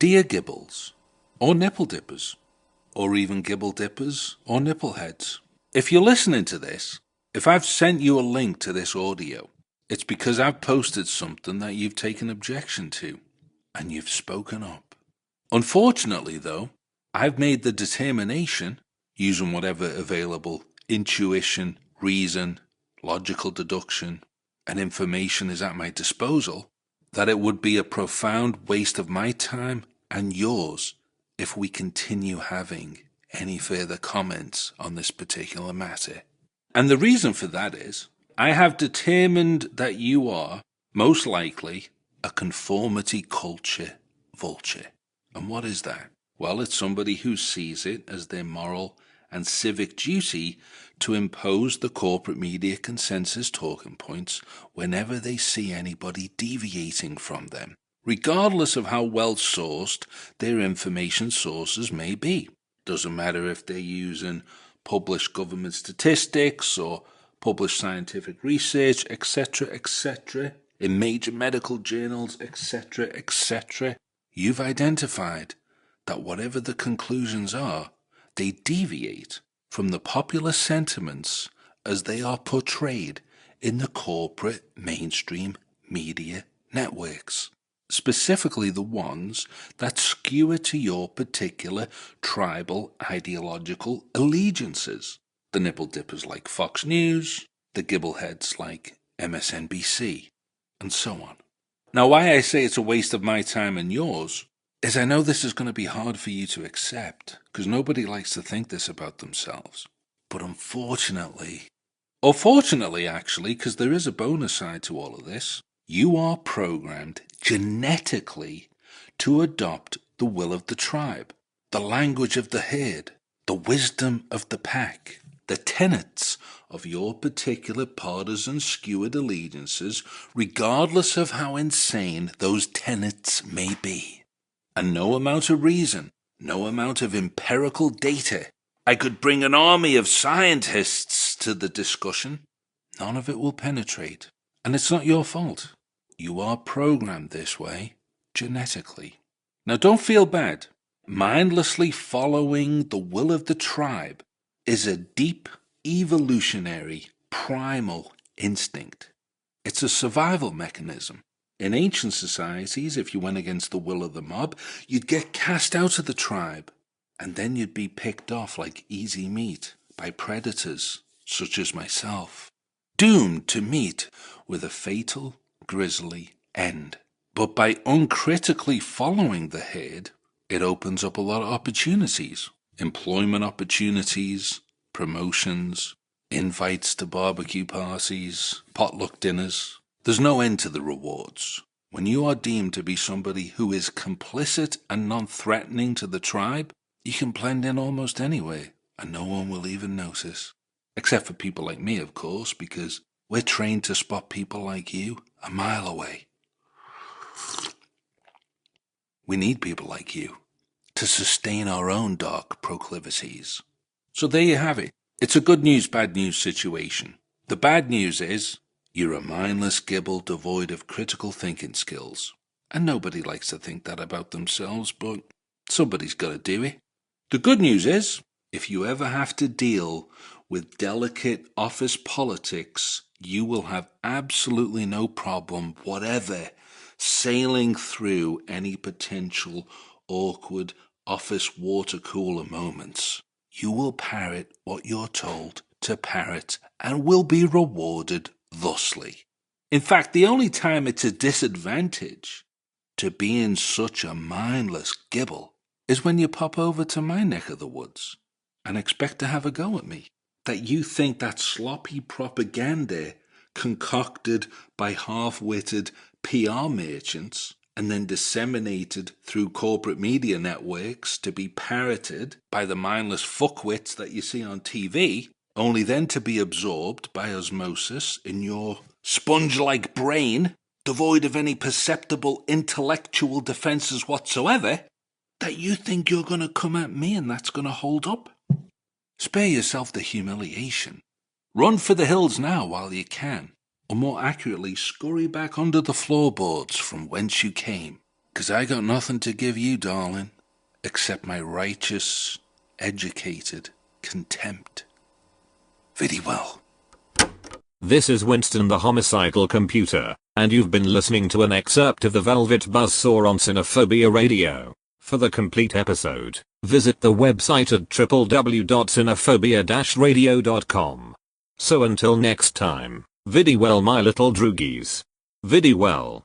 Dear Gibbles, or nipple dippers, or even gibble dippers, or nipple heads. If you're listening to this, if I've sent you a link to this audio, it's because I've posted something that you've taken objection to, and you've spoken up. Unfortunately, though, I've made the determination, using whatever available intuition, reason, logical deduction, and information is at my disposal, that it would be a profound waste of my time and yours if we continue having any further comments on this particular matter. And the reason for that is, I have determined that you are, most likely, a conformity culture vulture. And what is that? Well, it's somebody who sees it as their moral and civic duty to impose the corporate media consensus talking points whenever they see anybody deviating from them, regardless of how well sourced their information sources may be. Doesn't matter if they're using published government statistics or published scientific research, etc., in major medical journals, etc. You've identified that whatever the conclusions are, they deviate from the popular sentiments as they are portrayed in the corporate mainstream media networks, specifically the ones that skewer to your particular tribal ideological allegiances. The nipple dippers like Fox News, the gibbleheads like MSNBC, and so on. Now, why I say it's a waste of my time and yours is I know this is going to be hard for you to accept, because nobody likes to think this about themselves. But unfortunately, or fortunately actually, because there is a bonus side to all of this, you are programmed genetically to adopt the will of the tribe, the language of the herd, the wisdom of the pack, the tenets of your particular partisan skewered allegiances, regardless of how insane those tenets may be. And no amount of reason, no amount of empirical data, I could bring an army of scientists to the discussion, none of it will penetrate. And it's not your fault. You are programmed this way, genetically. Now don't feel bad. Mindlessly following the will of the tribe is a deep, evolutionary, primal instinct. It's a survival mechanism. In ancient societies, if you went against the will of the mob, you'd get cast out of the tribe, and then you'd be picked off like easy meat by predators, such as myself, doomed to meet with a fatal, grisly end. But by uncritically following the herd, it opens up a lot of opportunities. Employment opportunities, promotions, invites to barbecue parties, potluck dinners. There's no end to the rewards. When you are deemed to be somebody who is complicit and non-threatening to the tribe, you can blend in almost anywhere, and no one will even notice. Except for people like me, of course, because we're trained to spot people like you a mile away. We need people like you to sustain our own dark proclivities. So there you have it. It's a good news, bad news situation. The bad news is, you're a mindless gibble devoid of critical thinking skills. And nobody likes to think that about themselves, but somebody's got to do it. The good news is, if you ever have to deal with delicate office politics, you will have absolutely no problem whatever sailing through any potential awkward office water cooler moments. You will parrot what you're told to parrot and will be rewarded thusly. In fact, the only time it's a disadvantage to being such a mindless gibble is when you pop over to my neck of the woods and expect to have a go at me. That you think that sloppy propaganda concocted by half-witted PR merchants and then disseminated through corporate media networks to be parroted by the mindless fuckwits that you see on TV, only then to be absorbed by osmosis in your sponge-like brain, devoid of any perceptible intellectual defenses whatsoever, that you think you're going to come at me and that's going to hold up? Spare yourself the humiliation. Run for the hills now while you can, or more accurately, scurry back under the floorboards from whence you came. 'Cause I got nothing to give you, darling, except my righteous, educated contempt. Very well. This is Winston the Homicidal Computer, and you've been listening to an excerpt of the Velvet Buzzsaw on Cinephobia Radio. For the complete episode, visit the website at www.cinephobia-radio.com. So until next time, viddy well my little droogies. Viddy well.